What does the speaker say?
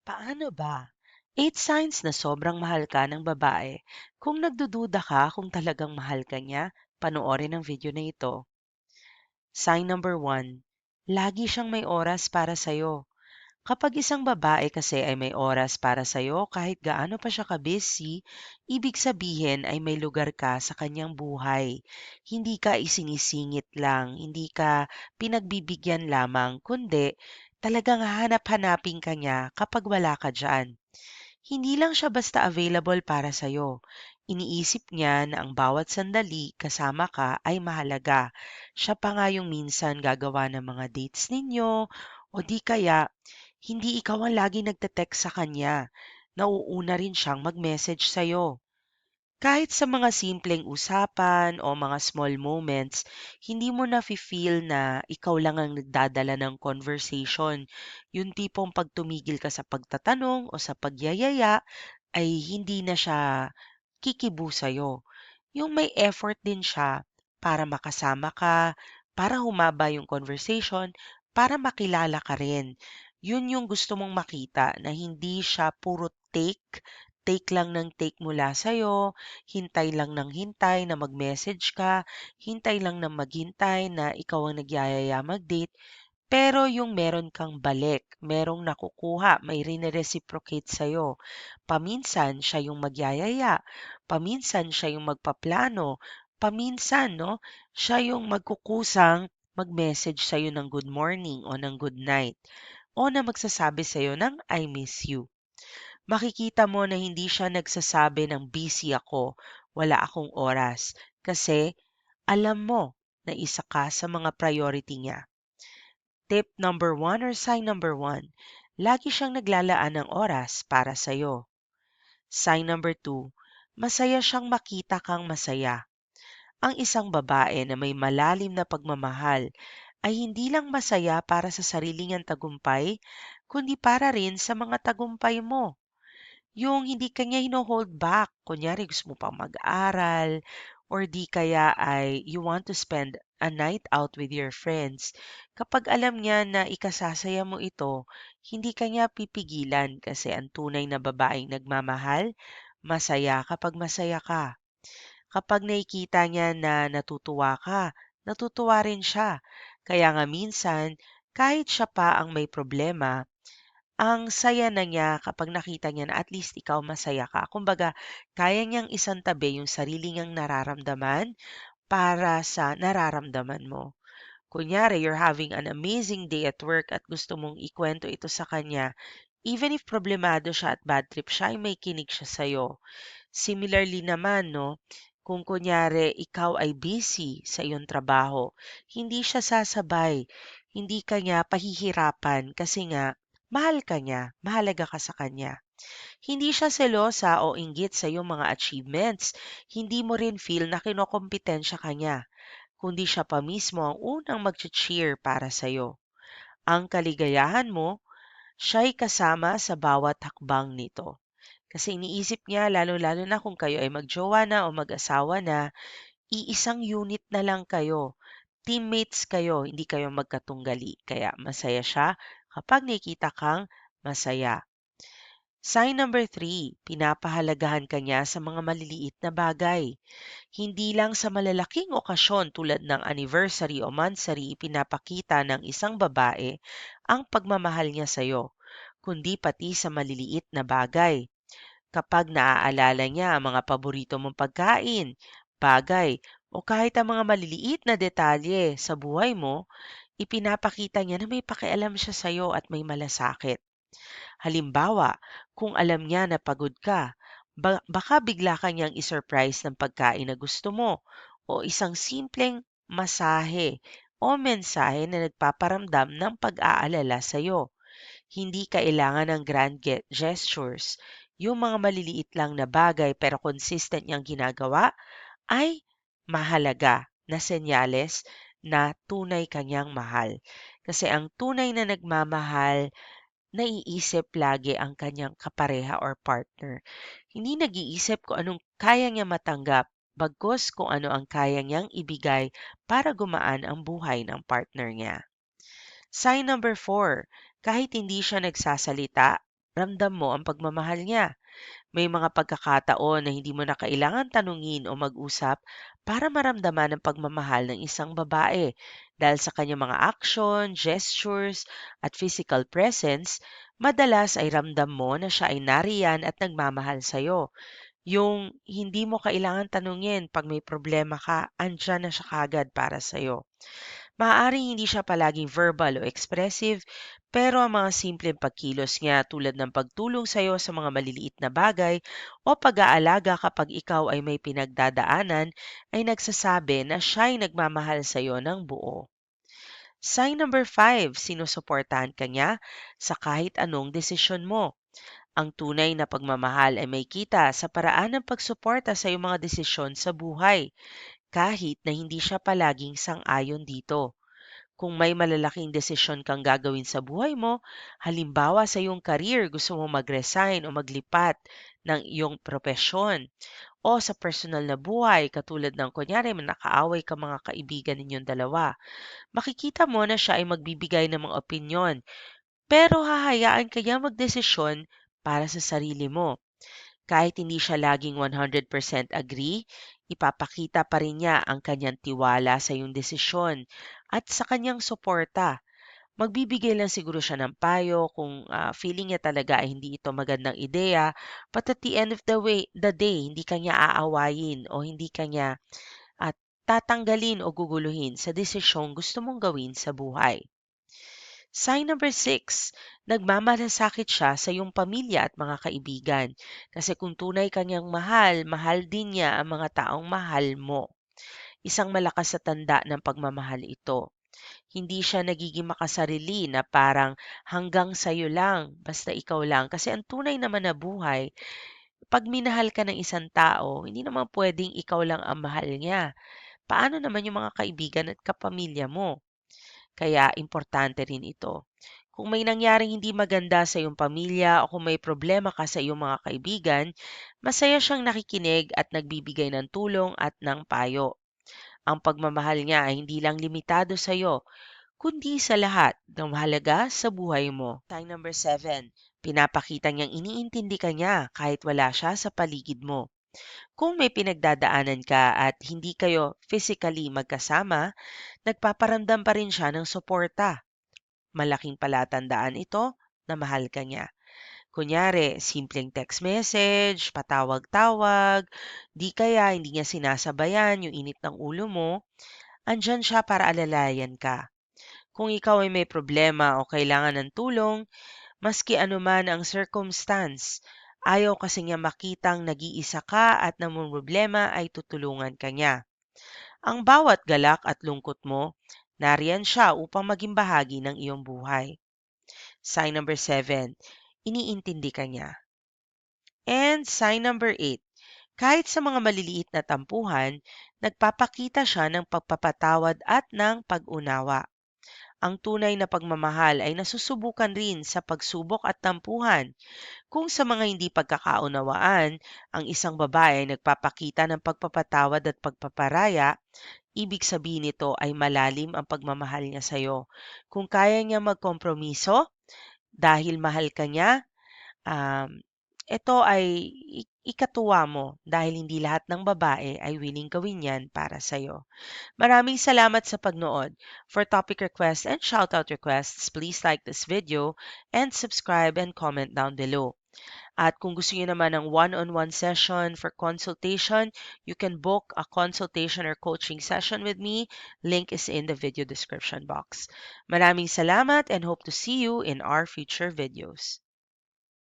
Paano ba? 8 signs na sobrang mahal ka ng babae. Kung nagdududa ka kung talagang mahal ka niya, panoorin ang video na ito. Sign number 1, lagi siyang may oras para sa'yo. Kapag isang babae kasi ay may oras para sa'yo kahit gaano pa siya ka-busy, ibig sabihin ay may lugar ka sa kanyang buhay. Hindi ka isinisingit lang, hindi ka pinagbibigyan lamang, kundi talagang hahanap-hanapin ka niya kapag wala ka dyan. Hindi lang siya basta available para sa'yo. Iniisip niya na ang bawat sandali kasama ka ay mahalaga. Siya pa nga yung minsan gagawa ng mga dates ninyo o di kaya hindi ikaw ang laging nagte-text sa kanya. Nauuna rin siyang mag-message sa'yo. Kahit sa mga simpleng usapan o mga small moments, hindi mo na-feel na ikaw lang ang nagdadala ng conversation. Yung tipong pag tumigil ka sa pagtatanong o sa pagyayaya, ay hindi na siya kikibo sa'yo. Yung may effort din siya para makasama ka, para humaba yung conversation, para makilala ka rin. Yun yung gusto mong makita na hindi siya puro take lang ng take mula sa'yo, hintay lang ng hintay na mag-message ka, hintay lang ng maghintay na ikaw ang nagyayaya mag-date, pero yung meron kang balik, merong nakukuha, may reciprocate sa'yo. Paminsan siya yung magyayaya, paminsan siya yung magpaplano, paminsan, no, siya yung magkukusang mag-message sa'yo ng good morning o ng good night o na magsasabi sa'yo ng I miss you. Makikita mo na hindi siya nagsasabi ng busy ako, wala akong oras, kasi alam mo na isa ka sa mga priority niya. Tip number 1 or sign number 1, lagi siyang naglalaan ng oras para sa'yo. Sign number 2, masaya siyang makita kang masaya. Ang isang babae na may malalim na pagmamahal ay hindi lang masaya para sa sarili niyang tagumpay, kundi para rin sa mga tagumpay mo. Yung hindi ka niya hino-hold back. Kunyari gusto mo pang mag-aral or di kaya ay you want to spend a night out with your friends. Kapag alam niya na ikasasaya mo ito, hindi ka niya pipigilan kasi ang tunay na babaeng nagmamahal, masaya kapag masaya ka. Kapag nakikita niya na natutuwa ka, natutuwa rin siya. Kaya nga minsan, kahit siya pa ang may problema, ang saya na niya kapag nakita niya na at least ikaw masaya ka. Kumbaga, kaya niyang isantabi yung sarili niyang nararamdaman para sa nararamdaman mo. Kunyari, you're having an amazing day at work at gusto mong ikwento ito sa kanya, even if problemado siya at bad trip siya, ay may kinig siya sa'yo. Similarly naman, no, kung kunyari ikaw ay busy sa iyong trabaho, hindi siya sasabay, hindi ka niya pahihirapan kasi nga mahal ka niya, mahalaga ka sa kanya. Hindi siya selosa o inggit sa iyong mga achievements. Hindi mo rin feel na kinokompetensya ka niya, kundi siya pa mismo ang unang mag-cheer para sa iyo. Ang kaligayahan mo, siya'y kasama sa bawat hakbang nito. Kasi iniisip niya, lalo-lalo na kung kayo ay magjowa na o mag-asawa na, iisang unit na lang kayo. Teammates kayo, hindi kayo magkatunggali. Kaya masaya siya kapag nakita kang masaya. Sign number 3, pinapahalagahan ka niya sa mga maliliit na bagay. Hindi lang sa malalaking okasyon tulad ng anniversary o monthsary ipinapakita ng isang babae ang pagmamahal niya sa iyo, kundi pati sa maliliit na bagay. Kapag naaalala niya ang mga paborito mong pagkain, bagay, o kahit ang mga maliliit na detalye sa buhay mo, ipinapakita niya na may pakialam siya sa iyo at may malasakit. Halimbawa, kung alam niya na pagod ka, baka bigla ka niyang isurprise ng pagkain na gusto mo o isang simpleng masahe o mensahe na nagpaparamdam ng pag-aalala sa iyo. Hindi kailangan ng grand gestures. Yung mga maliliit lang na bagay pero consistent niyang ginagawa ay mahalaga na senyales na tunay kanyang mahal. Kasi ang tunay na nagmamahal, naiisip lagi ang kanyang kapareha or partner. Hindi nag-iisip kung anong kaya niya matanggap, bagkus kung ano ang kaya niyang ibigay para gumaan ang buhay ng partner niya. Sign number 4, kahit hindi siya nagsasalita, ramdam mo ang pagmamahal niya. May mga pagkakataon na hindi mo na kailangan tanungin o mag-usap para maramdaman ang pagmamahal ng isang babae dahil sa kanyang mga action, gestures, at physical presence, madalas ay ramdam mo na siya ay nariyan at nagmamahal sa'yo. Yung hindi mo kailangan tanungin pag may problema ka, andyan na siya kagad para sa'yo. Maaaring hindi siya palaging verbal o expressive, pero ang mga simpleng pagkilos niya tulad ng pagtulong sa iyo sa mga maliliit na bagay o pag-aalaga kapag ikaw ay may pinagdadaanan ay nagsasabi na siya ay nagmamahal sa iyo ng buo. Sign number 5, sinusuportahan ka niya sa kahit anong desisyon mo. Ang tunay na pagmamahal ay may kita sa paraan ng pagsuporta sa iyong mga desisyon sa buhay, kahit na hindi siya palaging sang-ayon dito. Kung may malalaking desisyon kang gagawin sa buhay mo, halimbawa sa iyong career, gusto mo mag-resign o maglipat ng iyong propesyon, o sa personal na buhay, katulad ng kunyari may nakaaway ka mga kaibigan ninyong dalawa, makikita mo na siya ay magbibigay ng mga opinyon, pero hahayaan kanya magdesisyon para sa sarili mo. Kahit hindi siya laging 100% agree, ipapakita pa rin niya ang kanyang tiwala sa iyong desisyon at sa kanyang suporta. Magbibigay lang siguro siya ng payo kung feeling niya talaga ay hindi ito magandang ideya, but at the end of the day, hindi kanya aawayin o hindi kanya at tatanggalin o guguluhin sa desisyong gusto mong gawin sa buhay. Sign number 6, nagmamalasakit siya sa iyong pamilya at mga kaibigan. Kasi kung tunay kanyang mahal, mahal din niya ang mga taong mahal mo. Isang malakas sa tanda ng pagmamahal ito. Hindi siya nagiging makasarili na parang hanggang sa'yo lang, basta ikaw lang. Kasi ang tunay naman na buhay, pag minahal ka ng isang tao, hindi naman pwedeng ikaw lang ang mahal niya. Paano naman yung mga kaibigan at kapamilya mo? Kaya importante rin ito. Kung may nangyaring hindi maganda sa iyong pamilya o kung may problema ka sa iyong mga kaibigan, masaya siyang nakikinig at nagbibigay ng tulong at ng payo. Ang pagmamahal niya ay hindi lang limitado sa iyo, kundi sa lahat ng mahalaga sa buhay mo. Sign number 7, pinapakita niyang iniintindi ka niya kahit wala siya sa paligid mo. Kung may pinagdadaanan ka at hindi kayo physically magkasama, nagpaparamdam pa rin siya ng suporta. Malaking palatandaan ito na mahal ka niya. Kunyari, simpleng text message, patawag-tawag, di kaya hindi niya sinasabayan yung init ng ulo mo, andyan siya para alalayan ka. Kung ikaw ay may problema o kailangan ng tulong, maski anuman ang circumstance, ayaw kasi niya makitang nag-iisa ka at namumroblema ay tutulungan ka niya. Ang bawat galak at lungkot mo, nariyan siya upang maging bahagi ng iyong buhay. Sign number 7, iniintindi ka niya. And sign number 8, kahit sa mga maliliit na tampuhan, nagpapakita siya ng pagpapatawad at ng pag-unawa. Ang tunay na pagmamahal ay nasusubukan rin sa pagsubok at tampuhan. Kung sa mga hindi pagkakaunawaan, ang isang babae ay nagpapakita ng pagpapatawad at pagpaparaya, ibig sabihin nito ay malalim ang pagmamahal niya sa iyo. Kung kaya niya magkompromiso dahil mahal ka niya, um, ito ay ikatuwa mo dahil hindi lahat ng babae ay willing gawin yan para sa'yo. Maraming salamat sa pagnood. For topic requests and shoutout requests, please like this video and subscribe and comment down below. At kung gusto niyo naman ng one-on-one session for consultation, you can book a consultation or coaching session with me. Link is in the video description box. Maraming salamat and hope to see you in our future videos.